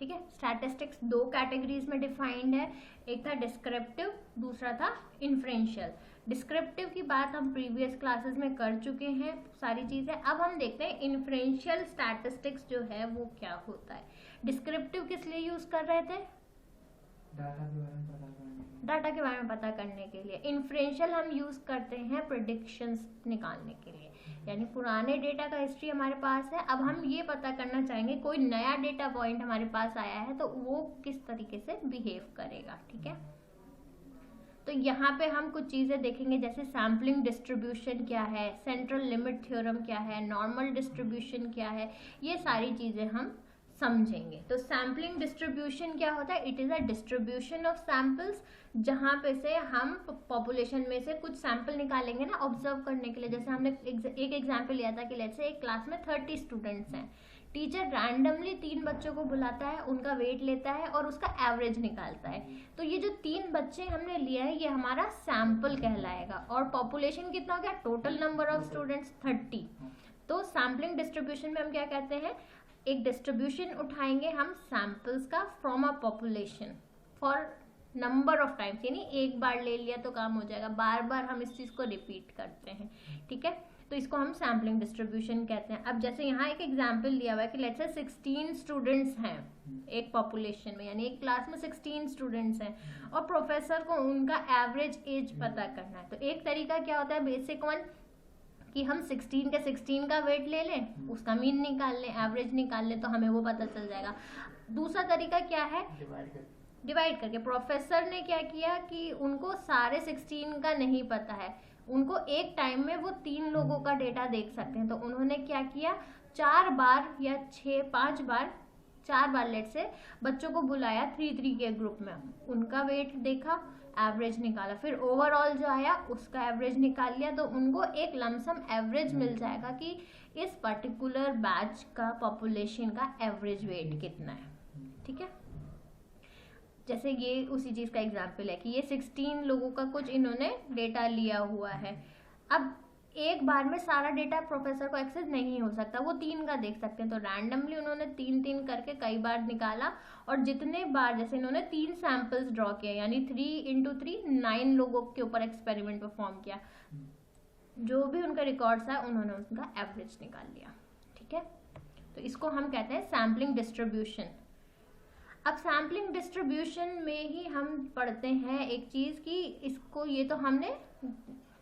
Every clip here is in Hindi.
ठीक है। स्टैटिस्टिक्स दो कैटेगरीज में डिफाइंड है, एक था डिस्क्रिप्टिव, दूसरा था इन्फ्रेंशियल। डिस्क्रिप्टिव की बात हम प्रीवियस क्लासेस में कर चुके हैं सारी चीजें। अब हम देखते हैं इन्फ्रेंशियल स्टैटिस्टिक्स जो है वो क्या होता है। डिस्क्रिप्टिव किस लिए यूज कर रहे थे? डाटा के बारे में पता करने के लिए। इन्फ्रेंशियल हम यूज करते हैं प्रेडिक्शंस निकालने के लिए, यानी पुराने डेटा का हिस्ट्री हमारे पास है, अब हम ये पता करना चाहेंगे कोई नया डेटा पॉइंट हमारे पास आया है तो वो किस तरीके से बिहेव करेगा। ठीक है, तो यहाँ पे हम कुछ चीजें देखेंगे जैसे सैम्पलिंग डिस्ट्रीब्यूशन क्या है, सेंट्रल लिमिट थ्योरम क्या है, नॉर्मल डिस्ट्रीब्यूशन क्या है, ये सारी चीजें हम समझेंगे। तो सैम्पलिंग डिस्ट्रीब्यूशन क्या होता है? It is a distribution of samples, जहां पे से हम पॉपुलेशन में से कुछ सैंपल निकालेंगे ना ऑब्जर्व करने के लिए। जैसे हमने एक एग्जांपल लिया था कि लेट्स से एक क्लास में 30 स्टूडेंट्स हैं, टीचर रैंडमली 3 बच्चों को बुलाता है, उनका वेट लेता है और उसका एवरेज निकालता है। तो ये जो 3 बच्चे हमने लिया है ये हमारा सैंपल कहलाएगा। और पॉपुलेशन कितना हो गया? Total number of students 30। तो सैम्पलिंग डिस्ट्रीब्यूशन में हम क्या कहते हैं, एक डिस्ट्रीब्यूशन उठाएंगे हम सैंपल्स का from a population for number of times, यानी एक बार ले लिया तो काम हो जाएगा, बार बार हम इस चीज को रिपीट करते हैं। ठीक है, तो इसको हम सैम्पलिंग डिस्ट्रीब्यूशन कहते हैं। अब जैसे यहाँ एक एग्जांपल लिया हुआ है कि लेट्स से 16 स्टूडेंट्स हैं एक पॉपुलेशन में, यानी एक क्लास में 16 स्टूडेंट्स हैं और प्रोफेसर को उनका एवरेज एज पता करना है। तो एक तरीका क्या होता है, बेसिक वन, कि हम 16 के 16 का वेट ले लें, उसका मीन निकाल लें, एवरेज निकाल लें, तो हमें वो पता चल जाएगा। दूसरा तरीका क्या है, डिवाइड करके। प्रोफेसर ने क्या किया कि उनको सारे 16 का नहीं पता है, उनको एक टाइम में वो 3 लोगों का डेटा देख सकते हैं, तो उन्होंने क्या किया, 4 बार या 5 बार, 4 बार लेट से बच्चों को बुलाया 3-3 के ग्रुप में, उनका वेट देखा, एवरेज निकाला, फिर ओवरऑल जो आया उसका एवरेज निकाल लिया, तो उनको एक लमसम एवरेज मिल जाएगा कि इस पर्टिकुलर बैच का पॉपुलेशन का एवरेज वेट कितना है। ठीक है, जैसे ये उसी चीज का एग्जांपल है कि ये 16 लोगों का कुछ इन्होंने डेटा लिया हुआ है। अब एक बार में सारा डेटा प्रोफेसर को एक्सेस नहीं हो सकता, वो 3 का देख सकते हैं, तो रैंडमली उन्होंने 3-3 करके कई बार निकाला, और जितने बार, जैसे इन्होंने 3 सैंपल्स ड्रॉ किए, यानी 3 × 3 9 लोगों के ऊपर एक्सपेरिमेंट परफॉर्म किया, जो भी उनका रिकॉर्ड्स है उन्होंने उनका एवरेज निकाल लिया। ठीक है, तो इसको हम कहते हैं सैम्पलिंग डिस्ट्रीब्यूशन। अब सैम्पलिंग डिस्ट्रीब्यूशन में ही हम पढ़ते हैं एक चीज कि इसको, ये तो हमने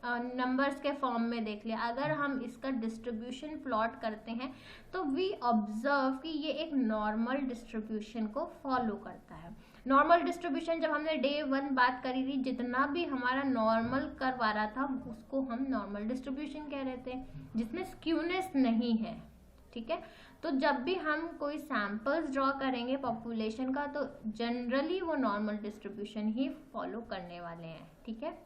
नंबर्स के फॉर्म में देख लिया, अगर हम इसका डिस्ट्रीब्यूशन प्लॉट करते हैं तो वी ऑब्जर्व कि ये एक नॉर्मल डिस्ट्रीब्यूशन को फॉलो करता है। नॉर्मल डिस्ट्रीब्यूशन जब हमने डे 1 बात करी थी, जितना भी हमारा नॉर्मल करवा रहा था उसको हम नॉर्मल डिस्ट्रीब्यूशन कह रहे थे, जिसमें स्क्यूनेस नहीं है। ठीक है, तो जब भी हम कोई सैंपल्स ड्रॉ करेंगे पॉपुलेशन का, तो जनरली वो नॉर्मल डिस्ट्रीब्यूशन ही फॉलो करने वाले हैं। ठीक है,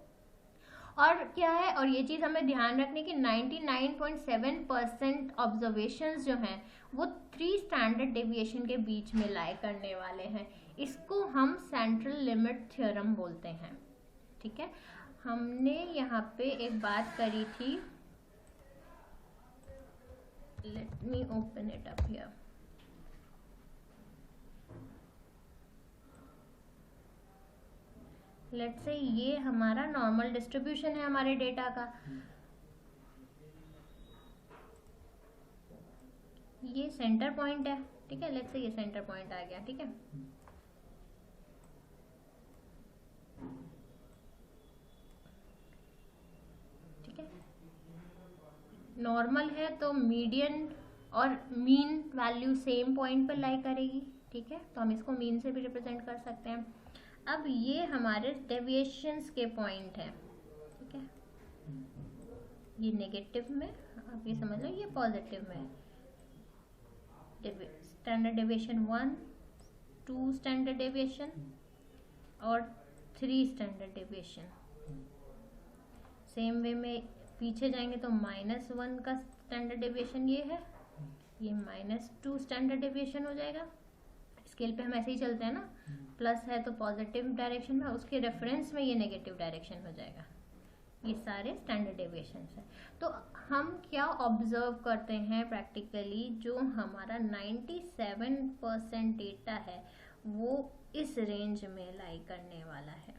और क्या है, और ये चीज हमें ध्यान रखने की 99.7% ऑब्जर्वेशंस जो हैं वो 3 स्टैंडर्ड डेविएशन के बीच में लाई करने वाले हैं। इसको हम सेंट्रल लिमिट थ्योरम बोलते हैं। ठीक है, हमने यहाँ पे एक बात करी थी, let me open it up here. Let's say ये हमारा नॉर्मल डिस्ट्रीब्यूशन है हमारे डेटा का, ये सेंटर पॉइंट है। ठीक है, लेट्स से ये सेंटर पॉइंट आ गया। ठीक है, ठीक है, नॉर्मल है तो मीडियन और मीन वैल्यू सेम पॉइंट पर लाई करेगी। ठीक है, तो हम इसको मीन से भी रिप्रेजेंट कर सकते हैं। अब ये हमारे डेविएशंस के पॉइंट हैं। ठीक है, ये नेगेटिव में, आप ये समझ लो, ये पॉजिटिव में। स्टैंडर्ड डेविएशन 1, 2 स्टैंडर्ड डेविएशन और 3 स्टैंडर्ड डेविएशन। सेम वे में पीछे जाएंगे तो -1 का स्टैंडर्ड डेविएशन ये है, ये -2 स्टैंडर्ड डेविएशन हो जाएगा। स्केल पे हम ऐसे ही चलते हैं ना, प्लस है तो पॉजिटिव डायरेक्शन में, उसके रेफरेंस में ये नेगेटिव डायरेक्शन हो जाएगा। ये सारे स्टैंडर्ड डेविएशंस हैं। तो हम क्या ऑब्जर्व करते हैं प्रैक्टिकली, जो हमारा 97% डेटा है वो इस रेंज में लाई करने वाला है।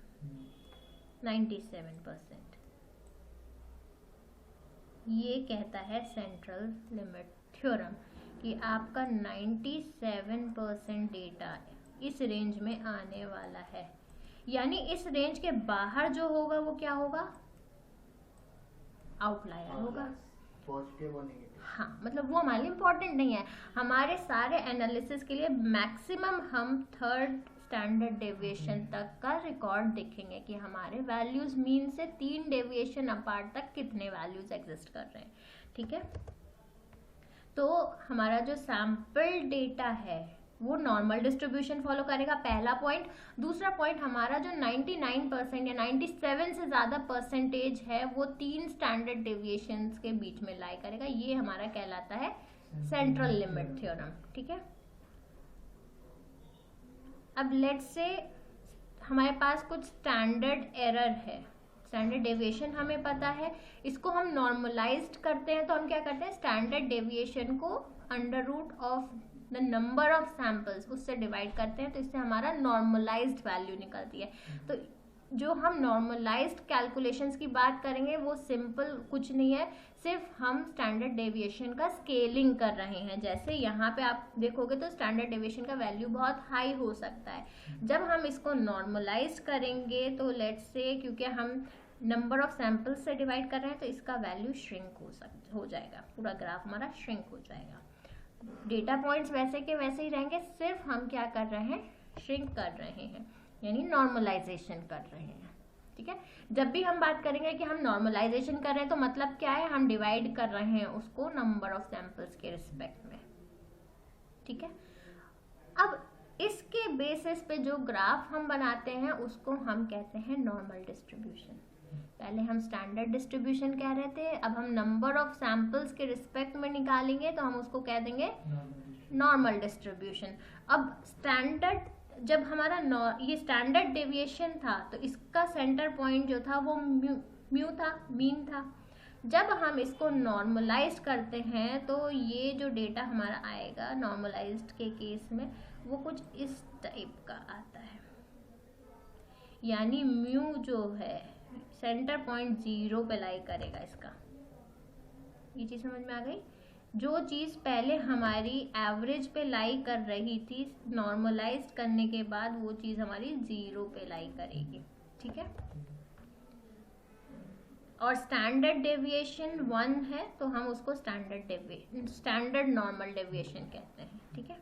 97% ये कहता है सेंट्रल लिमिट थ्योरम कि आपका 97% डेटा इस रेंज में आने वाला है, यानी इस रेंज के बाहर जो होगा वो क्या होगा, आउटलायर होगा, पॉजिटिव और नेगेटिव। हाँ, मतलब वो हमारे लिए इम्पोर्टेंट नहीं है। हमारे सारे एनालिसिस के लिए मैक्सिमम हम थर्ड स्टैंडर्ड डेविएशन तक का रिकॉर्ड देखेंगे कि हमारे वैल्यूज मीन से 3 डेविएशन अपार्ट तक कितने वैल्यूज एग्जिस्ट कर रहे हैं। ठीक है, तो हमारा जो सैंपल डेटा है वो नॉर्मल डिस्ट्रीब्यूशन फॉलो करेगा, पहला पॉइंट। दूसरा पॉइंट, हमारा जो 99% या 97 से ज़्यादा परसेंटेज है वो 3 स्टैंडर्ड डेविएशंस के बीच में लाई करेगा। ये हमारा कहलाता है सेंट्रल लिमिट थ्योरम। ठीक है, अब लेट्स से हमारे पास कुछ स्टैंडर्ड एरर है, स्टैंडर्ड डेविएशन हमें पता है, इसको हम नॉर्मलाइज्ड करते हैं। तो हम क्या करते हैं, स्टैंडर्ड डेविएशन को under root of the number of samples उससे डिवाइड करते हैं, तो इससे हमारा नॉर्मलाइज्ड वैल्यू निकलती है। तो जो हम नॉर्मलाइज्ड कैलकुलेशंस की बात करेंगे वो सिंपल कुछ नहीं है, सिर्फ हम स्टैंडर्ड डेविएशन का स्केलिंग कर रहे हैं। जैसे यहाँ पे आप देखोगे तो स्टैंडर्ड डेविएशन का वैल्यू बहुत हाई हो सकता है, जब हम इसको नॉर्मलाइज करेंगे तो लेट्स से क्योंकि हम नंबर ऑफ सैंपल्स से डिवाइड कर रहे हैं तो इसका वैल्यू श्रिंक हो जाएगा, पूरा ग्राफ हमारा श्रिंक हो जाएगा। डेटा पॉइंट्स वैसे के वैसे ही रहेंगे, सिर्फ हम क्या कर रहे हैं, श्रिंक कर रहे हैं, यानी नॉर्मलाइजेशन कर रहे हैं। ठीक है, जब भी हम बात करेंगे कि हम नॉर्मलाइजेशन कर रहे हैं तो मतलब क्या है, हम डिवाइड कर रहे हैं उसको नंबर ऑफ सैंपल्स के रिस्पेक्ट में। ठीक है, अब इसके बेसिस पे जो ग्राफ हम बनाते हैं उसको हम कहते हैं नॉर्मल डिस्ट्रीब्यूशन। पहले हम स्टैंडर्ड डिस्ट्रीब्यूशन कह रहे थे, अब हम नंबर ऑफ सैंपल्स के रिस्पेक्ट में निकालेंगे तो हम उसको कह देंगे नॉर्मल डिस्ट्रीब्यूशन। अब स्टैंडर्ड, जब हमारा ये स्टैंडर्ड डेविएशन था तो इसका सेंटर पॉइंट जो था वो म्यू था, मीन था। जब हम इसको नॉर्मलाइज करते हैं तो ये जो डेटा हमारा आएगा नॉर्मलाइज्ड के केस में वो कुछ इस टाइप का आता है, यानी म्यू जो है सेंटर पॉइंट 0 पे लाई करेगा इसका। ये चीज समझ में आ गई, जो चीज पहले हमारी एवरेज पे लाई कर रही थी नॉर्मलाइज करने के बाद वो चीज हमारी 0 पे लाई करेगी। ठीक है, और स्टैंडर्ड डेविएशन 1 है तो हम उसको स्टैंडर्ड नॉर्मल डेविएशन कहते हैं। ठीक है,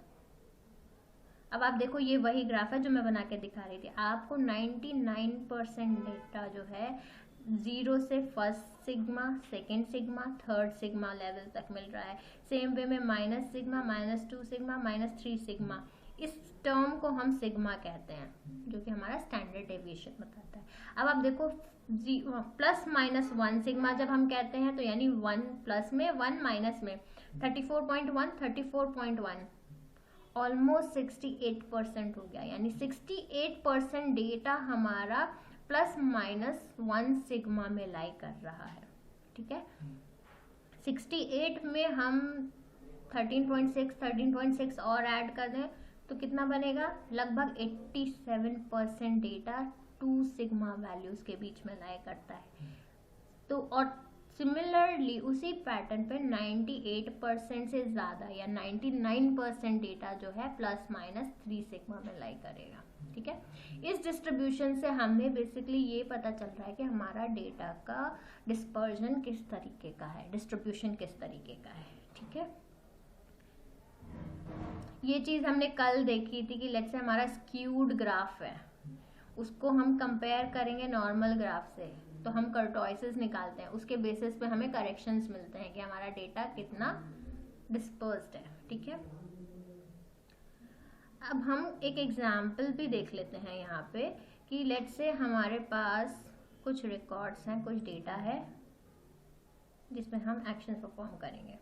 अब आप देखो ये वही ग्राफ है जो मैं बना के दिखा रही थी आपको। 99% डेटा जो है 0 से first sigma, second sigma, third sigma level तक मिल रहा है। सेम वे में माइनस सिग्मा, -2 सिग्मा, -3 सिग्मा, इस टर्म को हम सिग्मा कहते हैं जो कि हमारा स्टैंडर्ड डेविएशन बताता है। अब आप देखो +-1 सिग्मा जब हम कहते हैं तो यानी 1 प्लस में 1 माइनस में 34.1 ऑलमोस्ट 68% हो गया, यानी 68% डेटा हमारा +-1 सिग्मा में लाई कर रहा है। ठीक है, 68 में हम 13.6 और ऐड कर दें तो कितना बनेगा, लगभग 87% डेटा 2 सिग्मा वैल्यूज के बीच में लाई करता है। तो और सिमिलरली उसी पैटर्न पे 98% से ज़्यादा या 99% डेटा जो है +-3 सिग्मा में लाई करेगा। ठीक है, इस डिस्ट्रीब्यूशन से हमें बेसिकली ये पता चल रहा है कि हमारा डेटा का डिस्पर्जन किस तरीके का है, डिस्ट्रीब्यूशन किस तरीके का है। ठीक है, ये चीज़ हमने कल देखी थी कि लेट्स से हमारा स्क्यूड ग्राफ है, उसको हम कंपेयर करेंगे नॉर्मल ग्राफ से तो हम कर्टोइसेस निकालते हैं, उसके बेसिस पे हमें करेक्शंस मिलते हैं कि हमारा डेटा कितना डिस्पर्स्ड है। ठीक है, अब हम एक एग्जाम्पल भी देख लेते हैं यहाँ पे कि लेट्स से हमारे पास कुछ रिकॉर्ड्स हैं, कुछ डेटा है जिसमें हम एक्शन परफॉर्म करेंगे।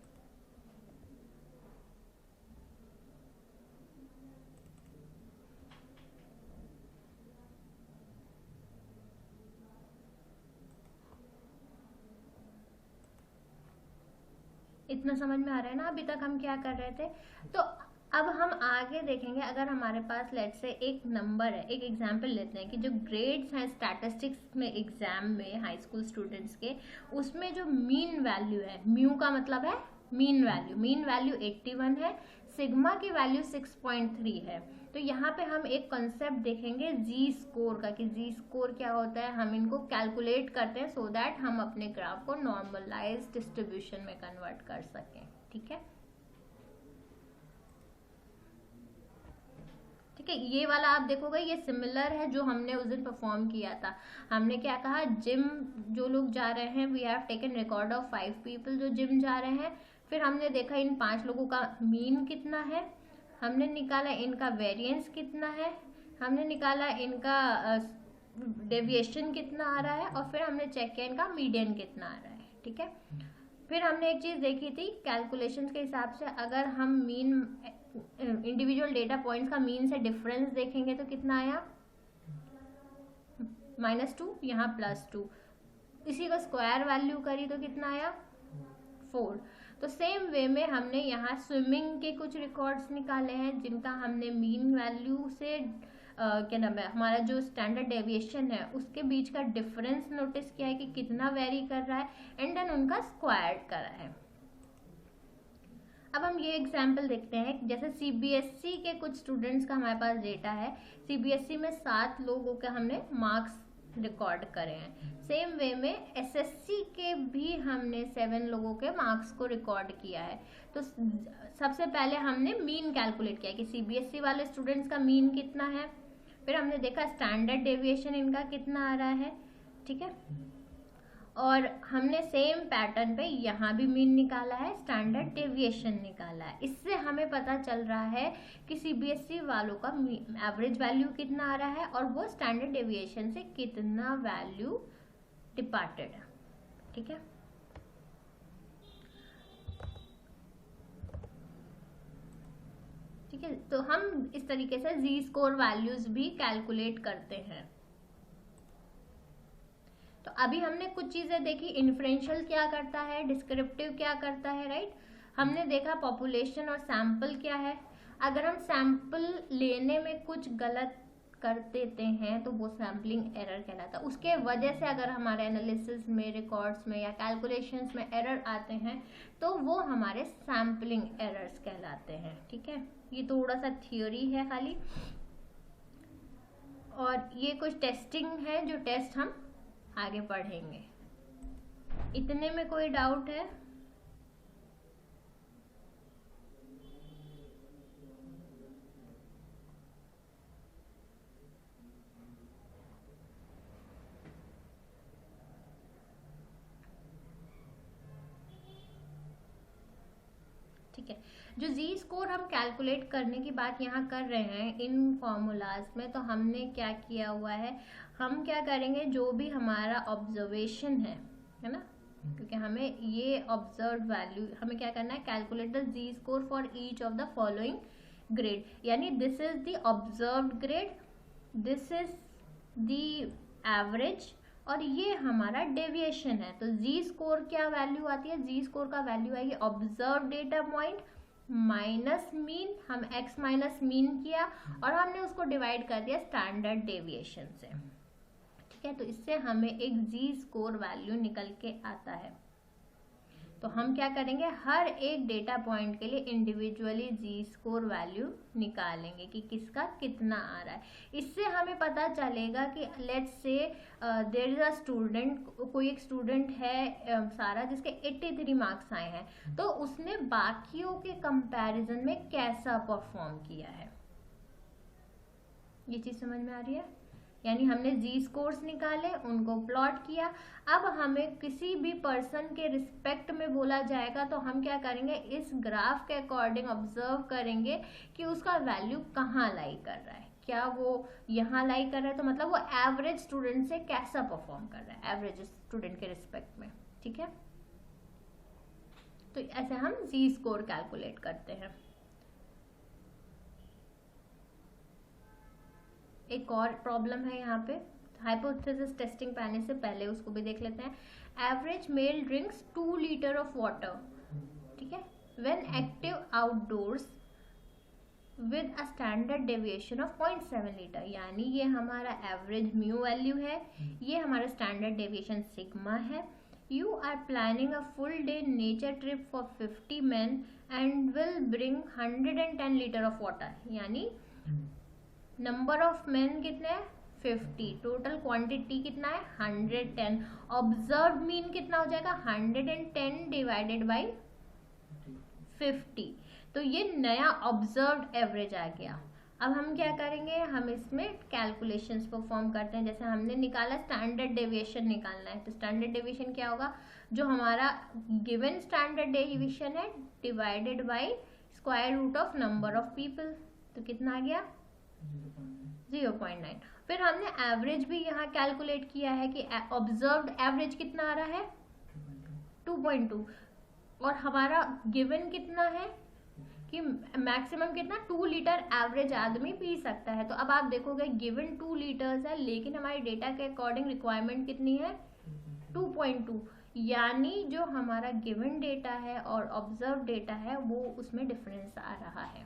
इतना समझ में आ रहा है ना अभी तक हम क्या कर रहे थे? तो अब हम आगे देखेंगे, अगर हमारे पास लेट्स से एक नंबर है, एक एग्जाम्पल लेते हैं कि जो ग्रेड्स हैं स्टैटिस्टिक्स में एग्जाम में हाई स्कूल स्टूडेंट्स के, उसमें जो मीन वैल्यू है, म्यू का मतलब है मीन वैल्यू 81 है, सिग्मा की वैल्यू 6.3 है। तो यहाँ पे हम एक कॉन्सेप्ट देखेंगे जी स्कोर का, कि जी स्कोर क्या होता है, हम इनको कैलकुलेट करते हैं सो दैट हम अपने ग्राफ को नॉर्मलाइज्ड डिस्ट्रीब्यूशन में कन्वर्ट कर सकें। ठीक है, ठीक है, ये वाला आप देखोगे ये सिमिलर है जो हमने उस दिन परफॉर्म किया था। हमने क्या कहा, जिम जो लोग जा रहे हैं, we have taken record of 5 people जो जिम जा रहे हैं, फिर हमने देखा इन 5 लोगों का मीन कितना है, हमने निकाला इनका वेरिएंस कितना है, हमने निकाला इनका डेविएशन कितना आ रहा है, और फिर हमने चेक किया इनका मीडियन कितना आ रहा है। ठीक है, फिर हमने एक चीज देखी थी कैलकुलेशंस के हिसाब से, अगर हम मीन इंडिविजुअल डेटा पॉइंट्स का मीन से डिफरेंस देखेंगे तो कितना आया, -2, यहाँ +2, इसी का स्क्वायर वैल्यू करी तो कितना आया 4। तो सेम वे में हमने यहाँ स्विमिंग के कुछ रिकॉर्ड्स निकाले हैं जिनका हमने मीन वैल्यू से क्या नाम है, हमारा जो स्टैंडर्ड डेविएशन है उसके बीच का डिफरेंस नोटिस किया है कि कितना वेरी कर रहा है, एंड देन उनका स्क्वायर करा है। अब हम ये एग्जाम्पल देखते हैं, जैसे सीबीएसई के कुछ स्टूडेंट्स का हमारे पास डेटा है, सीबीएसई में 7 लोगों के हमने मार्क्स रिकॉर्ड करे हैं। सेम वे में एसएससी के भी हमने 7 लोगों के मार्क्स को रिकॉर्ड किया है। तो सबसे पहले हमने मीन कैलकुलेट किया कि सीबीएसई वाले स्टूडेंट्स का मीन कितना है, फिर हमने देखा स्टैंडर्ड डेविएशन इनका कितना आ रहा है। ठीक है, और हमने सेम पैटर्न पे यहाँ भी मीन निकाला है, स्टैंडर्ड डेविएशन निकाला है। इससे हमें पता चल रहा है कि सीबीएसई वालों का एवरेज वैल्यू कितना आ रहा है और वो स्टैंडर्ड डेविएशन से कितना वैल्यू डिपार्टेड है। ठीक है, ठीक है, तो हम इस तरीके से जी स्कोर वैल्यूज भी कैलकुलेट करते हैं। तो अभी हमने कुछ चीजें देखी, इन्फ्रेंशियल क्या करता है, डिस्क्रिप्टिव क्या करता है, राइट। हमने देखा पॉपुलेशन और सैंपल क्या है। अगर हम सैंपल लेने में कुछ गलत कर देते हैं तो वो सैम्पलिंग एरर कहलाता है। उसके वजह से अगर हमारे एनालिसिस में, रिकॉर्ड्स में या कैलकुलेशंस में एरर आते हैं तो वो हमारे सैम्पलिंग एरर्स कहलाते हैं। ठीक है, ये थोड़ा सा थियोरी है खाली, और ये कुछ टेस्टिंग है जो टेस्ट हम आगे पढ़ेंगे। इतने में कोई डाउट है? ठीक है, जो जी स्कोर हम कैलकुलेट करने की बात यहाँ कर रहे हैं इन फॉर्मूलाज में, तो हमने क्या किया हुआ है, हम क्या करेंगे, जो भी हमारा ऑब्जर्वेशन है ना, क्योंकि हमें ये ऑब्जर्व वैल्यू हमें क्या करना है, calculate the Z score for each of the following grade, यानी this is the observed grade, this is the average, और ये हमारा डेविएशन है। तो जी स्कोर क्या वैल्यू आती है, जी स्कोर का वैल्यू आएगी observe data point minus mean, हम x माइनस मीन किया और हमने उसको डिवाइड कर दिया स्टैंडर्ड डेविएशन से। ठीक है, तो इससे हमें एक जी स्कोर वैल्यू निकल के आता है। तो हम क्या करेंगे, हर एक डेटा पॉइंट के लिए इंडिविजुअली जी स्कोर वैल्यू निकालेंगे कि किसका कितना आ रहा है। इससे हमें पता चलेगा कि let's say there is a student, कोई एक स्टूडेंट है सारा जिसके 83 मार्क्स आए हैं, तो उसने बाकियों के कंपैरिजन में कैसा परफॉर्म किया है। ये चीज समझ में आ रही है? यानी हमने जी स्कोर्स निकाले, उनको प्लॉट किया। अब हमें किसी भी पर्सन के रिस्पेक्ट में बोला जाएगा तो हम क्या करेंगे, इस ग्राफ के अकॉर्डिंग ऑब्जर्व करेंगे कि उसका वैल्यू कहाँ लाई कर रहा है। क्या वो यहाँ लाई कर रहा है तो मतलब वो एवरेज स्टूडेंट से कैसा परफॉर्म कर रहा है एवरेज स्टूडेंट के रिस्पेक्ट में। ठीक है, तो ऐसे हम जी स्कोर कैलकुलेट करते हैं। एक और प्रॉब्लम है यहाँ पे, हाइपोथेसिस टेस्टिंग पे आने से पहले उसको भी देख लेते हैं। Average male drinks 2 litre of water, ठीक है, when active outdoors with a standard deviation of 0.7 litre, यानी ये हमारा एवरेज म्यू वैल्यू है, ये हमारा स्टैंडर्ड डेविएशन सिग्मा है. You are planning a full day nature trip for 50 men and will bring 110 litre of water, यानी नंबर ऑफ मैन कितने हैं 50, टोटल क्वांटिटी कितना है 110, ऑब्जर्व मीन कितना हो जाएगा 110 डिवाइडेड बाई 50. तो ये नया ऑब्जर्व्ड एवरेज आ गया. अब हम क्या करेंगे, हम इसमें कैलकुलेशंस परफॉर्म करते हैं. जैसे हमने निकाला स्टैंडर्ड डेविएशन निकालना है, तो स्टैंडर्ड डेविएशन क्या होगा, जो हमारा गिवन स्टैंडर्ड डेविएशन है divided by square root of number of people. तो कितना आ गया 0.9. फिर हमने एवरेज भी यहाँ कैलकुलेट किया है कि ऑब्जर्व्ड एवरेज कितना आ रहा है 2.2, और हमारा गिवन कितना है कि मैक्सिमम कितना 2 लीटर एवरेज आदमी पी सकता है. तो अब आप देखोगे गिवन 2 लीटर्स है, लेकिन हमारे डेटा के अकॉर्डिंग रिक्वायरमेंट कितनी है 2.2, यानी जो हमारा गिवन डेटा है और ऑब्जर्व डेटा है वो उसमें डिफरेंस आ रहा है.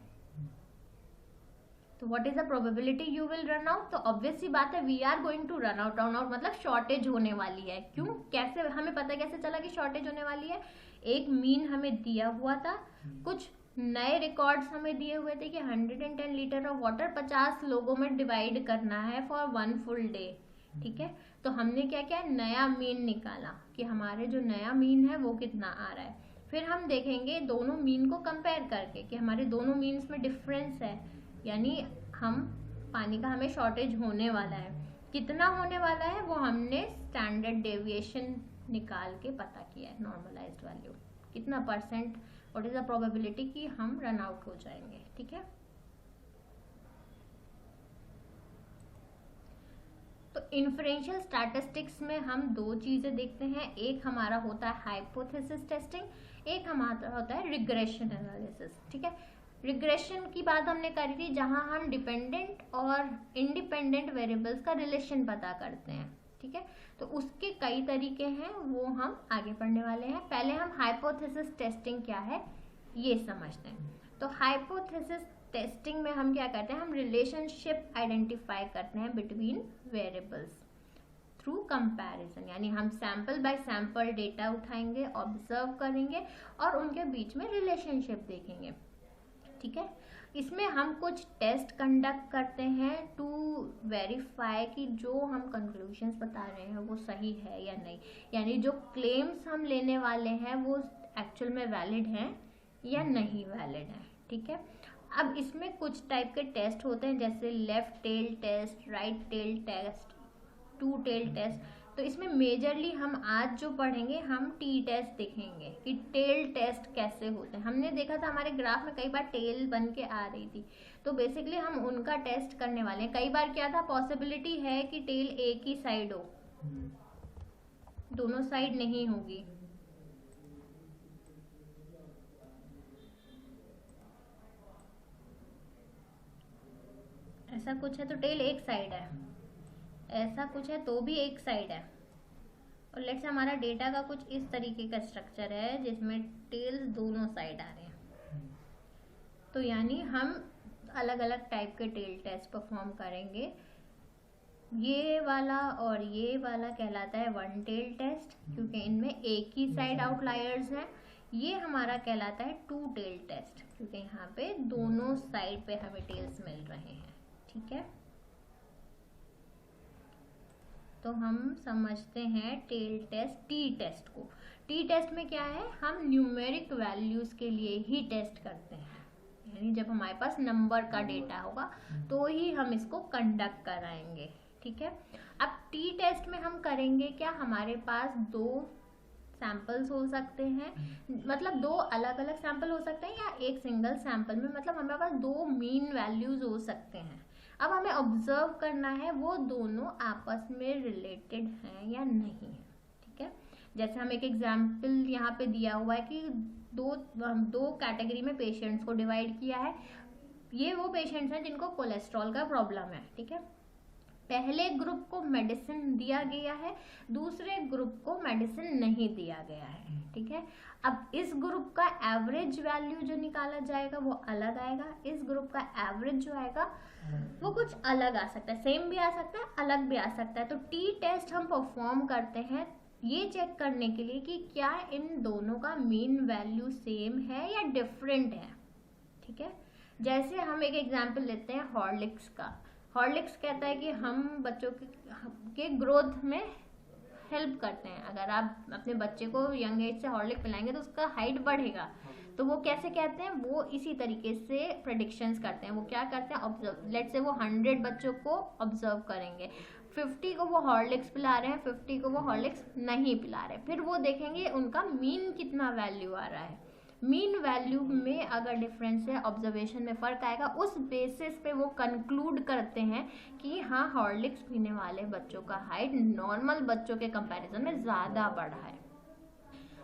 तो what is the probability you will run out, तो ऑब्वियस सी बात है we are going to run out मतलब शॉर्टेज होने वाली है. क्यों, कैसे हमें पता कैसे चला कि शॉर्टेज होने वाली है, एक मीन हमें दिया हुआ था, कुछ नए रिकॉर्ड्स हमें दिए हुए थे कि 110 लीटर ऑफ वाटर 50 लोगों में डिवाइड करना है फॉर 1 फुल डे. ठीक है, तो हमने क्या किया, नया मीन निकाला कि हमारे जो नया मीन है वो कितना आ रहा है. फिर हम देखेंगे दोनों मीन को कंपेयर करके कि हमारे दोनों मीन्स में डिफरेंस है, यानी हम पानी का हमें शॉर्टेज होने वाला है. कितना होने वाला है वो हमने स्टैंडर्ड डेविएशन निकाल के पता किया है, नॉर्मलाइज्ड वैल्यू कितना percent, what is the probability कि हम रन आउट हो जाएंगे. ठीक है, तो इन्फ्रेंशियल स्टैटिस्टिक्स में हम दो चीजें देखते हैं, एक हमारा होता है हाइपोथेसिस टेस्टिंग, एक हमारा होता है रिग्रेशन एनालिसिस. ठीक है, रिग्रेशन की बात हमने करी थी जहां हम डिपेंडेंट और इंडिपेंडेंट वेरिएबल्स का रिलेशन पता करते हैं. ठीक है, तो उसके कई तरीके हैं, वो हम आगे पढ़ने वाले हैं. पहले हम हाइपोथेसिस टेस्टिंग क्या है ये समझते हैं. तो हाइपोथेसिस टेस्टिंग में हम क्या करते हैं, हम रिलेशनशिप आइडेंटिफाई करते हैं बिटवीन वेरिएबल्स थ्रू कंपैरिजन, यानी हम सैंपल बाय सैंपल डेटा उठाएंगे, ऑब्जर्व करेंगे और उनके बीच में रिलेशनशिप देखेंगे. ठीक है, इसमें हम कुछ टेस्ट कंडक्ट करते हैं टू वेरीफाई कि जो हम कंक्लूजन्स बता रहे हैं वो सही है या नहीं, यानी जो क्लेम्स हम लेने वाले हैं वो एक्चुअल में वैलिड हैं या नहीं वैलिड है. ठीक है, अब इसमें कुछ टाइप के टेस्ट होते हैं जैसे left tail test, right tail test, two tail test. तो इसमें मेजरली हम आज जो पढ़ेंगे हम टी टेस्ट देखेंगे कि टेल टेस्ट कैसे होते हैं. हमने देखा था हमारे ग्राफ में कई बार टेल बन के आ रही थी, तो बेसिकली हम उनका टेस्ट करने वाले हैं. कई बार क्या था, पॉसिबिलिटी है कि टेल एक ही साइड हो, दोनों साइड नहीं होगी. ऐसा कुछ है तो टेल एक साइड है, ऐसा कुछ है तो भी एक साइड है. और लेट्स हमारा डेटा का कुछ इस तरीके का स्ट्रक्चर है जिसमें टेल्स दोनों साइड आ रहे हैं. तो यानी हम अलग अलग टाइप के टेल टेस्ट परफॉर्म करेंगे. ये वाला और ये वाला कहलाता है वन टेल टेस्ट क्योंकि इनमें एक ही साइड आउटलायर्स हैं. ये हमारा कहलाता है टू टेल टेस्ट क्योंकि यहाँ पे दोनों साइड पे हमें टेल्स मिल रहे हैं. ठीक है, तो हम समझते हैं टेल टेस्ट, टी टेस्ट को. टी टेस्ट में क्या है, हम न्यूमेरिक वैल्यूज के लिए ही टेस्ट करते हैं, यानी जब हमारे पास नंबर का डेटा होगा तो ही हम इसको कंडक्ट कराएंगे. ठीक है, अब टी टेस्ट में हम करेंगे क्या, हमारे पास दो सैंपल्स हो सकते हैं, मतलब दो अलग अलग सैंपल हो सकते हैं या एक सिंगल सैंपल में, मतलब हमारे पास दो मीन वैल्यूज हो सकते हैं. अब हमें ऑब्जर्व करना है वो दोनों आपस में रिलेटेड हैं या नहीं. ठीक है, जैसे हम एक एग्जाम्पल यहाँ पे दिया हुआ है कि दो कैटेगरी में पेशेंट्स को डिवाइड किया है. ये वो पेशेंट्स हैं जिनको कोलेस्ट्रॉल का प्रॉब्लम है. ठीक है, पहले ग्रुप को मेडिसिन दिया गया है, दूसरे ग्रुप को मेडिसिन नहीं दिया गया है, ठीक है। अब इस ग्रुप का एवरेज वैल्यू जो निकाला जाएगा वो अलग आएगा, इस ग्रुप का एवरेज जो आएगा वो कुछ अलग आ सकता है, सेम भी आ सकता है, अलग भी आ सकता है। तो टी टेस्ट हम परफॉर्म करते हैं ये चेक करने के लिए कि क्या इन दोनों का मीन वैल्यू सेम है या डिफरेंट है, ठीक है। जैसे हम एक एग्जांपल लेते हैं हॉर्लिक्स का। हॉर्लिक्स कहता है कि हम बच्चों के ग्रोथ में हेल्प करते हैं। अगर आप अपने बच्चे को यंग एज से हॉर्लिक्स पिलाएंगे तो उसका हाइट बढ़ेगा। तो वो कैसे कहते हैं, वो इसी तरीके से प्रेडिक्शंस करते हैं। वो क्या करते हैं, ऑब्जर्व, लेट्स से वो 100 बच्चों को ऑब्जर्व करेंगे, 50 को वो हॉर्लिक्स पिला रहे हैं, 50 को वो हॉर्लिक्स नहीं पिला रहे। फिर वो देखेंगे उनका मीन कितना वैल्यू आ रहा है। मीन वैल्यू में अगर डिफरेंस है, ऑब्जर्वेशन में फ़र्क आएगा, उस बेसिस पे वो कंक्लूड करते हैं कि हाँ हॉर्लिक्स पीने वाले बच्चों का हाइट नॉर्मल बच्चों के कंपैरिजन में ज़्यादा बढ़ा है।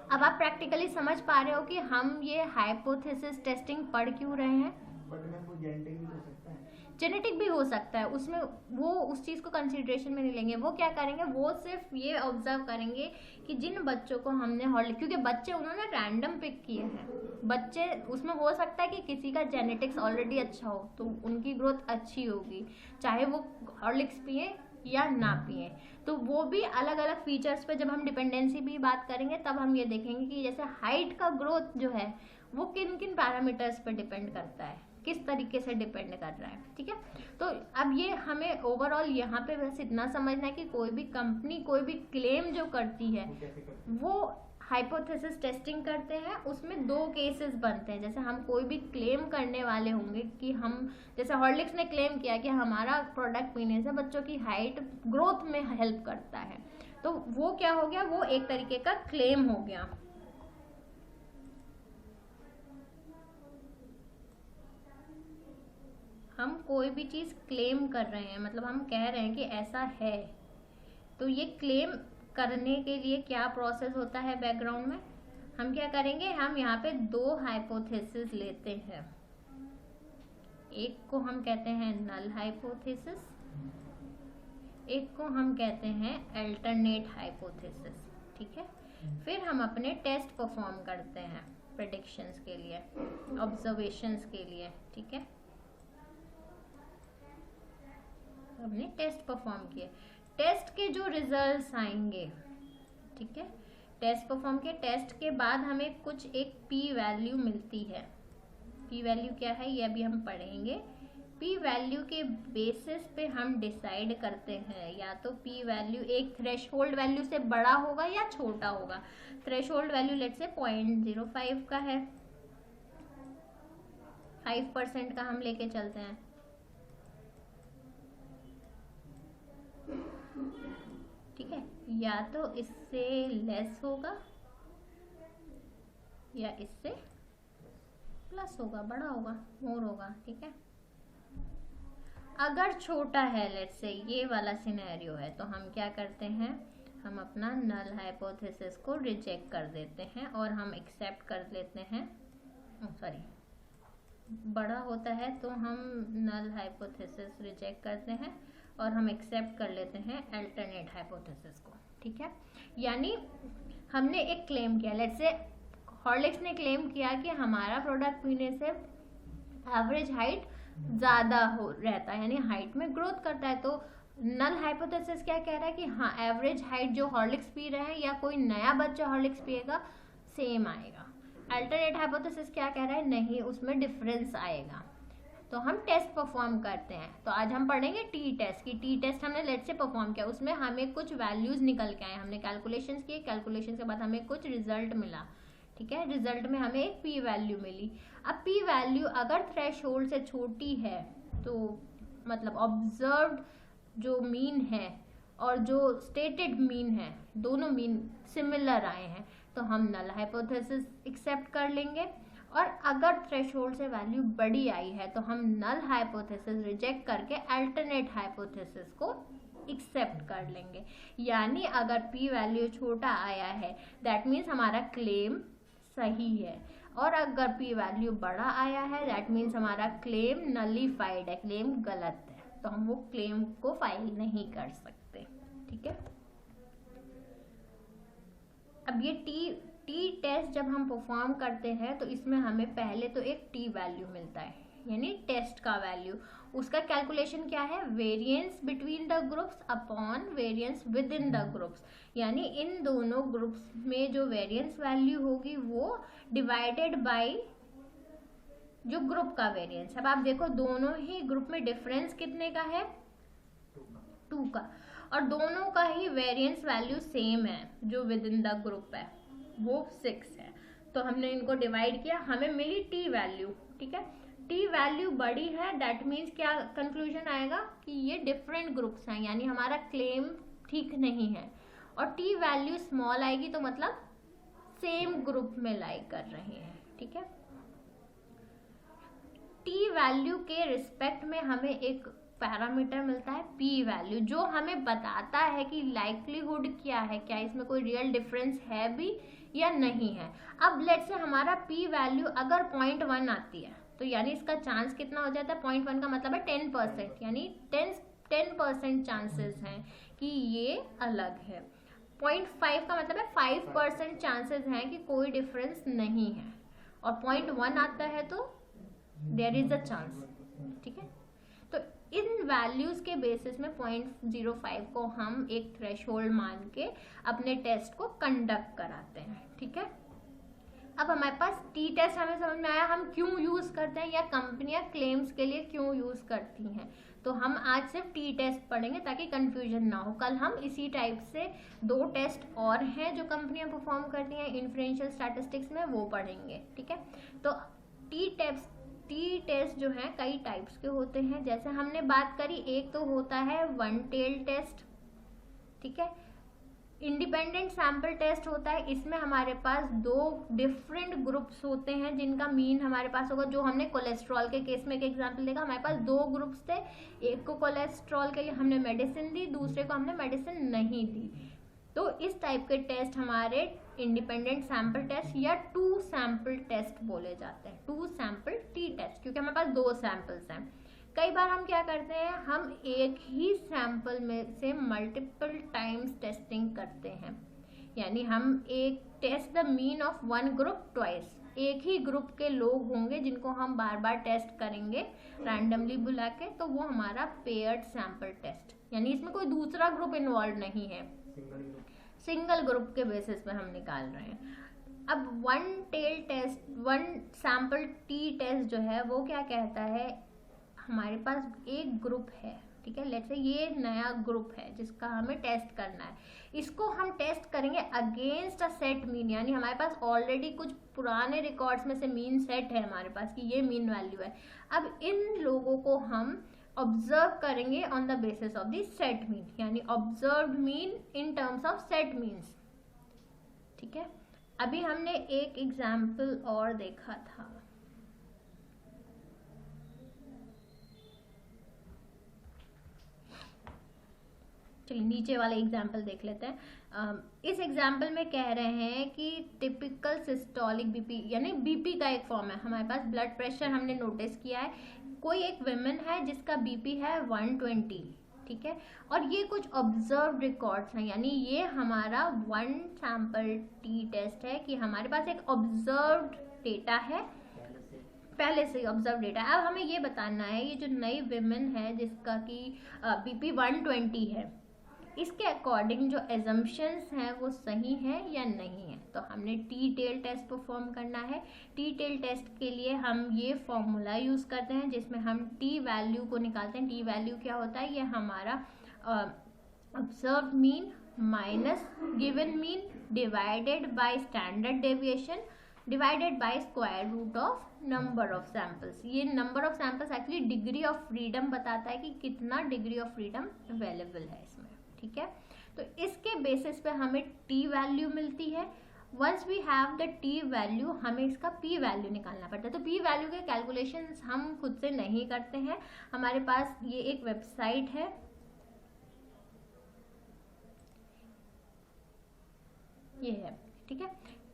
अब आप प्रैक्टिकली समझ पा रहे हो कि हम ये हाइपोथेसिस टेस्टिंग पढ़ क्यों रहे हैं। बट मैम वो जेनेटिक भी हो सकता है। जेनेटिक भी हो सकता है, उसमें वो उस चीज़ को कंसिडरेशन में नहीं लेंगे। वो क्या करेंगे, वो सिर्फ ये ऑब्जर्व करेंगे कि जिन बच्चों को हमने हॉर्लिक्स, क्योंकि बच्चे उन्होंने रैंडम पिक किए हैं, बच्चे उसमें हो सकता है कि किसी का जेनेटिक्स ऑलरेडी अच्छा हो तो उनकी ग्रोथ अच्छी होगी, चाहे वो हॉर्लिक्स पिए या ना पिए। तो वो भी अलग अलग फीचर्स पे जब हम डिपेंडेंसी भी बात करेंगे तब हम ये देखेंगे कि जैसे हाइट का ग्रोथ जो है वो किन किन पैरामीटर्स पर डिपेंड करता है, किस तरीके से डिपेंड कर रहा है, ठीक है। तो अब ये हमें ओवरऑल यहाँ पे बस इतना समझना है कि कोई भी कंपनी कोई भी क्लेम जो करती है वो कैसे करते हैं? वो हाइपोथेसिस टेस्टिंग करते हैं। उसमें 2 केसेस बनते हैं। जैसे हम कोई भी क्लेम करने वाले होंगे कि हम, जैसे हॉर्लिक्स ने क्लेम किया कि हमारा प्रोडक्ट पीने से बच्चों की हाइट ग्रोथ में हेल्प करता है, तो वो क्या हो गया, वो एक तरीके का क्लेम हो गया। हम कोई भी चीज़ क्लेम कर रहे हैं, मतलब हम कह रहे हैं कि ऐसा है, तो ये क्लेम करने के लिए क्या प्रोसेस होता है बैकग्राउंड में, हम क्या करेंगे, हम यहाँ पे 2 हाइपोथेसिस लेते हैं। एक को हम कहते हैं नल हाइपोथेसिस, एक को हम कहते हैं अल्टरनेट हाइपोथेसिस, ठीक है। फिर हम अपने टेस्ट परफॉर्म करते हैं प्रेडिक्शंस के लिए, ऑब्जर्वेशंस के लिए, ठीक है। हमने टेस्ट परफॉर्म किए, टेस्ट के जो रिजल्ट्स आएंगे, ठीक है, टेस्ट परफॉर्म किए, टेस्ट के बाद हमें कुछ एक पी वैल्यू मिलती है। पी वैल्यू क्या है ये अभी हम पढ़ेंगे। पी वैल्यू के बेसिस पे हम डिसाइड करते हैं, या तो पी वैल्यू एक थ्रेशोल्ड वैल्यू से बड़ा होगा या छोटा होगा। थ्रेशोल्ड वैल्यू लेट्स से 0.05 का है, 5% का हम लेके चलते हैं, ठीक है। या तो इससे लेस होगा या इससे प्लस होगा, बड़ा होगा, मोर होगा, ठीक है। अगर छोटा है, लेट्स से ये वाला सिनेरियो है, तो हम क्या करते हैं, हम अपना नल हाइपोथेसिस को रिजेक्ट कर देते हैं और हम एक्सेप्ट कर लेते हैं, सॉरी बड़ा होता है तो हम नल हाइपोथेसिस रिजेक्ट करते हैं और हम एक्सेप्ट कर लेते हैं अल्टरनेट हाइपोथेसिस को, ठीक है। यानी हमने एक क्लेम किया, लेट्स से हॉर्लिक्स ने क्लेम किया कि हमारा प्रोडक्ट पीने से एवरेज हाइट ज़्यादा हो रहता है, यानी हाइट में ग्रोथ करता है। तो नल हाइपोथेसिस क्या कह रहा है कि हाँ एवरेज हाइट जो हॉर्लिक्स पी रहे हैं या कोई नया बच्चा हॉर्लिक्स पिएगा सेम आएगा। अल्टरनेट हाइपोथेसिस क्या कह रहा है, नहीं उसमें डिफरेंस आएगा। तो हम टेस्ट परफॉर्म करते हैं। तो आज हम पढ़ेंगे टी टेस्ट की। टी टेस्ट हमने लेट से परफॉर्म किया, उसमें हमें कुछ वैल्यूज निकल के आए, हमने कैलकुलेशंस किए, कैलकुलेशन के बाद हमें कुछ रिजल्ट मिला, ठीक है। रिजल्ट में हमें एक पी वैल्यू मिली। अब पी वैल्यू अगर थ्रेशोल्ड से छोटी है तो मतलब ऑब्जर्व्ड जो मीन है और जो स्टेटेड मीन है दोनों मीन सिमिलर आए हैं तो हम नल हाइपोथेसिस एक्सेप्ट कर लेंगे। और अगर थ्रेशोल्ड से वैल्यू बड़ी आई है तो हम नल हाइपोथेसिस रिजेक्ट करके अल्टरनेट हाइपोथेसिस को एक्सेप्ट कर लेंगे। यानी अगर पी वैल्यू छोटा आया है दैट मीन्स हमारा क्लेम सही है, और अगर पी वैल्यू बड़ा आया है दैट मीन्स हमारा क्लेम नलीफाइड है, क्लेम गलत है। तो हम वो क्लेम को फाइल नहीं कर सकते। ठीक है, अब ये टी टेस्ट जब हम परफॉर्म करते हैं तो इसमें हमें पहले तो एक टी वैल्यू मिलता है, यानी टेस्ट का वैल्यू। उसका कैलकुलेशन क्या है, variance between the groups upon variance with in the groups, यानी इन दोनों ग्रुप्स में जो वेरिएंस वैल्यू होगी वो डिवाइडेड बाय जो ग्रुप का वेरिएंस। अब आप देखो दोनों ही ग्रुप में डिफरेंस कितने का है, 2 का, और दोनों का ही वेरिएंस वैल्यू सेम है, जो विद इन द ग्रुप है वो 6 है। तो हमने इनको डिवाइड किया, हमें मिली टी वैल्यू। ठीक है, टी वैल्यू बड़ी है, दैट मीन्स क्या कंक्लूजन आएगा कि ये डिफरेंट ग्रुप्स हैं, यानी हमारा क्लेम ठीक नहीं है। और टी वैल्यू स्मॉल आएगी तो मतलब सेम ग्रुप में लाई कर रहे हैं। ठीक है, टी वैल्यू के रिस्पेक्ट में हमें एक पैरामीटर मिलता है पी वैल्यू, जो हमें बताता है कि लाइक्लीहुड क्या है, क्या इसमें कोई रियल डिफरेंस है भी या नहीं है। अब लेट्स से हमारा पी वैल्यू अगर 0.1 आती है तो यानी इसका चांस कितना हो जाता है, 0.1 का मतलब है 10%, यानी 10% चांसेस हैं कि ये अलग है। 0.5 का मतलब है 5% चांसेस हैं कि कोई डिफरेंस नहीं है, और 0.1 आता है तो देयर इज अ चांस। ठीक है, तो इन वैल्यूज के बेसिस में 0.05 को हम एक थ्रेशोल्ड मान के अपने टेस्ट को कंडक्ट कराते हैं। ठीक है, अब हमारे पास टी टेस्ट हमें समझ में आया हम क्यों यूज करते हैं, या कंपनियां क्लेम्स के लिए क्यों यूज करती हैं। तो हम आज सिर्फ टी टेस्ट पढ़ेंगे ताकि कंफ्यूजन ना हो। कल हम इसी टाइप से 2 टेस्ट और हैं जो कंपनियां परफॉर्म करती हैं इन्फ्रेंशियल स्टैटिस्टिक्स में, वो पढ़ेंगे। ठीक है, तो टी टेस्ट जो है कई टाइप्स के होते हैं, जैसे हमने बात करी, एक तो होता है वन टेल टेस्ट। ठीक है, इंडिपेंडेंट सैंपल टेस्ट होता है, इसमें हमारे पास 2 डिफरेंट ग्रुप्स होते हैं जिनका मीन हमारे पास होगा। जो हमने कोलेस्ट्रॉल के केस में एक एग्जांपल देखा, हमारे पास 2 ग्रुप्स थे, एक को कोलेस्ट्रॉल के लिए हमने मेडिसिन दी, दूसरे को हमने मेडिसिन नहीं दी। तो इस टाइप के टेस्ट हमारे इंडिपेंडेंट सैंपल टेस्ट या 2 सैंपल टेस्ट बोले जाते हैं, 2 सैंपल टी टेस्ट, क्योंकि हमारे पास 2 सैंपल्स हैं। कई बार हम क्या करते हैं, हम एक ही सैंपल में से मल्टीपल टाइम्स टेस्टिंग करते हैं, यानी हम एक test the mean of one group twice, एक ही ग्रुप के लोग होंगे जिनको हम बार बार टेस्ट करेंगे रैंडमली बुला के, तो वो हमारा पेयर्ड सैंपल टेस्ट, यानी इसमें कोई दूसरा ग्रुप इन्वॉल्व नहीं है, सिंगल ग्रुप के बेसिस पे हम निकाल रहे हैं। अब one tail test, one sample t test जो है वो क्या कहता है, हमारे पास एक ग्रुप है, ठीक है, लेट्स से ये नया ग्रुप है जिसका हमें टेस्ट करना है, इसको हम टेस्ट करेंगे अगेंस्ट अ सेट मीन, यानी हमारे पास ऑलरेडी कुछ पुराने रिकॉर्ड्स में से मीन सेट है हमारे पास कि ये मीन वैल्यू है। अब इन लोगों को हम ऑब्जर्व करेंगे on the basis of the set mean, यानी observed mean in terms of set means. ठीक है, अभी हमने एक एग्जाम्पल और देखा था, चलिए नीचे वाला एग्जाम्पल देख लेते हैं। इस एग्जाम्पल में कह रहे हैं कि टिपिकल सिस्टोलिक बीपी, यानी बीपी का एक फॉर्म है, हमारे पास ब्लड प्रेशर हमने नोटिस किया है, कोई एक विमेन है जिसका बीपी है 120, ठीक है, और ये कुछ ऑब्जर्व रिकॉर्ड्स हैं, यानी ये हमारा वन सैंपल टी टेस्ट है कि हमारे पास एक ऑब्जर्व्ड डेटा है, पहले से ऑब्जर्व डेटा। अब हमें ये बताना है ये जो नई विमेन है जिसका कि बीपी 120 है, इसके अकॉर्डिंग जो एजम्पशंस हैं वो सही हैं या नहीं है। तो हमने टी टेल टेस्ट परफॉर्म करना है। टी टेल टेस्ट के लिए हम ये फॉर्मूला यूज़ करते हैं जिसमें हम टी वैल्यू को निकालते हैं। टी वैल्यू क्या होता है, ये हमारा observe mean minus given mean divided by standard deviation divided by square root of number of samples. ये number of samples actually degree of freedom बताता है कि कितना डिग्री ऑफ फ्रीडम अवेलेबल है इसमें, ठीक है। तो इसके बेसिस पे हमें टी वैल्यू मिलती है। Once we have the t value, हमें इसका पी वैल्यू निकालना पड़ता है। तो पी वैल्यू के कैलकुलेशंस हम खुद से नहीं करते हैं, हमारे पास ये एक वेबसाइट है, ये है, ठीक है।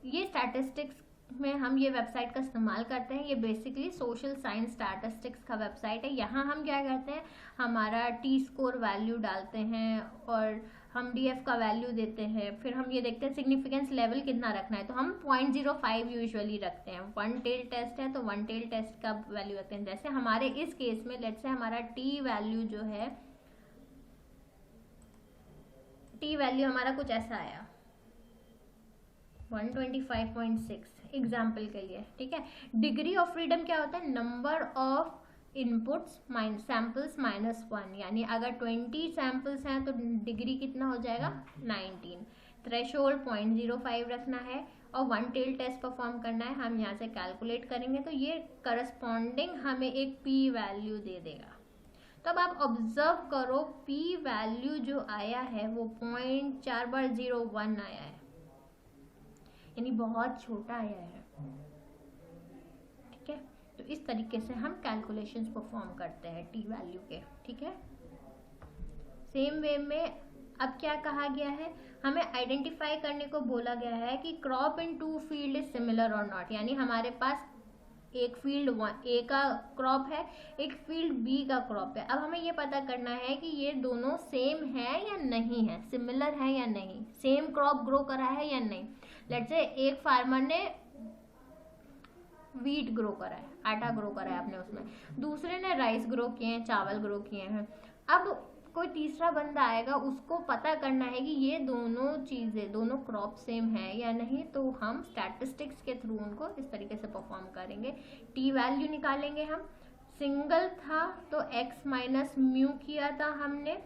ये स्टैटिस्टिक्स में हम ये वेबसाइट का इस्तेमाल करते हैं। ये बेसिकली सोशल साइंस स्टैटिस्टिक्स का वेबसाइट है। यहाँ हम क्या करते हैं, हमारा टी स्कोर वैल्यू डालते हैं और हम डीएफ का वैल्यू देते हैं। फिर हम ये देखते हैं सिग्निफिकेंस लेवल कितना रखना है, तो हम 0.05 यूजुअली रखते हैं। वन टेल टेस्ट है तो वन टेल टेस्ट का वैल्यू रखते हैं। जैसे हमारे इस केस में लेट्स से हमारा टी वैल्यू जो है, टी वैल्यू हमारा कुछ ऐसा आया 125.6 एग्जाम्पल के लिए, ठीक है। डिग्री ऑफ फ्रीडम क्या होता है, नंबर ऑफ इनपुट्स सैम्पल्स -1, यानी अगर 20 सैम्पल्स हैं तो डिग्री कितना हो जाएगा 19। थ्रेशोल्ड 0.05 रखना है और वन टेल टेस्ट परफॉर्म करना है। हम यहाँ से कैलकुलेट करेंगे तो ये करस्पॉन्डिंग हमें एक पी वैल्यू दे देगा। तो अब आप ऑब्जर्व करो, पी वैल्यू जो आया है वो 0.4/01 आया है, यानी बहुत छोटा आया है, ठीक है। तो इस तरीके से हम कैलकुलेशंस परफॉर्म करते हैं टी वैल्यू के, ठीक है। सेम वे में अब क्या कहा गया है, हमें आइडेंटिफाई करने को बोला गया है कि crop in two field is similar और नॉट, यानी हमारे पास एक फील्ड ए का क्रॉप है, एक फील्ड बी का क्रॉप है। अब हमें ये पता करना है कि ये दोनों सेम है या नहीं है, सिमिलर है या नहीं, सेम क्रॉप ग्रो करा है या नहीं। लेट्स से एक फार्मर ने वीट ग्रो करा है, आटा ग्रो करा है आपने उसमें, दूसरे ने राइस ग्रो किए हैं, चावल ग्रो किए हैं। अब कोई तीसरा बंदा आएगा, उसको पता करना है कि ये दोनों चीज़ें, दोनों क्रॉप सेम है या नहीं, तो हम स्टैटिस्टिक्स के थ्रू उनको इस तरीके से परफॉर्म करेंगे। टी वैल्यू निकालेंगे हम, सिंगल था तो x माइनस म्यू किया था हमने,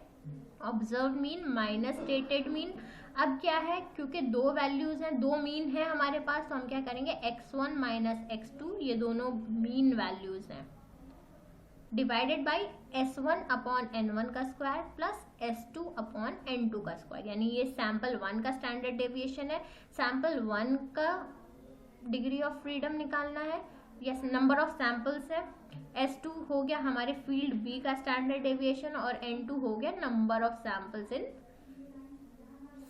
observe mean minus stated mean. अब क्या है, क्योंकि दो वैल्यूज हैं, दो मीन है हमारे पास, तो हम क्या करेंगे x1 माइनस x2, ये दोनों मीन वैल्यूज हैं, divided by S1 upon N1 का square plus S2 upon N2 का स्क्वायर, यानी ये सैम्पल 1 का स्टैंडर्ड डेविएशन है, सैम्पल 1 का डिग्री ऑफ फ्रीडम निकालना है, यस नंबर ऑफ सैम्पल्स है। S2 हो गया हमारे फील्ड बी का स्टैंडर्ड डेविएशन और N2 हो गया number of samples in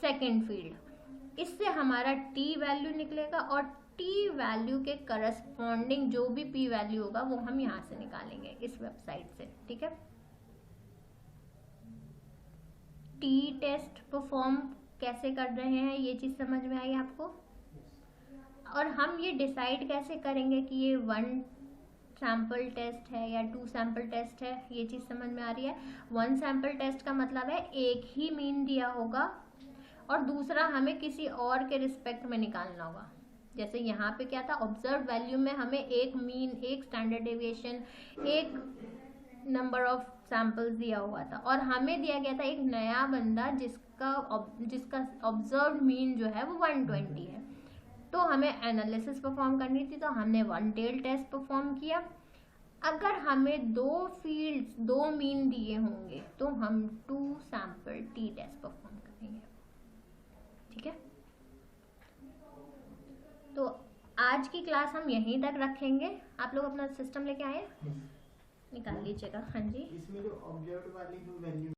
second field. इससे हमारा टी वैल्यू निकलेगा और टी वैल्यू के करस्पॉन्डिंग जो भी पी वैल्यू होगा वो हम यहाँ से निकालेंगे इस वेबसाइट से, ठीक है। टी टेस्ट परफॉर्म कैसे कर रहे हैं ये चीज समझ में आई आपको, और हम ये डिसाइड कैसे करेंगे कि ये 1 सैम्पल टेस्ट है या 2 सैम्पल टेस्ट है, ये चीज समझ में आ रही है। 1 सैम्पल टेस्ट का मतलब है एक ही मीन दिया होगा और दूसरा हमें किसी और के रिस्पेक्ट में निकालना होगा। जैसे यहाँ पे क्या था, ऑब्जर्व वैल्यू में हमें एक मीन, एक स्टैंडर्ड डेविएशन, एक नंबर ऑफ सैंपल्स दिया हुआ था और हमें दिया गया था एक नया बंदा जिसका ऑब्जर्व मीन जो है वो 120 है। तो हमें एनालिसिस परफॉर्म करनी थी, तो हमने वन टेल टेस्ट परफॉर्म किया। अगर हमें 2 फील्ड्स, 2 मीन दिए होंगे तो हम 2 सैंपल टी टेस्ट परफॉर्म करेंगे, ठीक है। तो आज की क्लास हम यहीं तक रखेंगे। आप लोग अपना सिस्टम लेके आए, निकाल लीजिएगा। हाँ जी, इसमें जो ऑब्जर्व वाली जो वैल्यू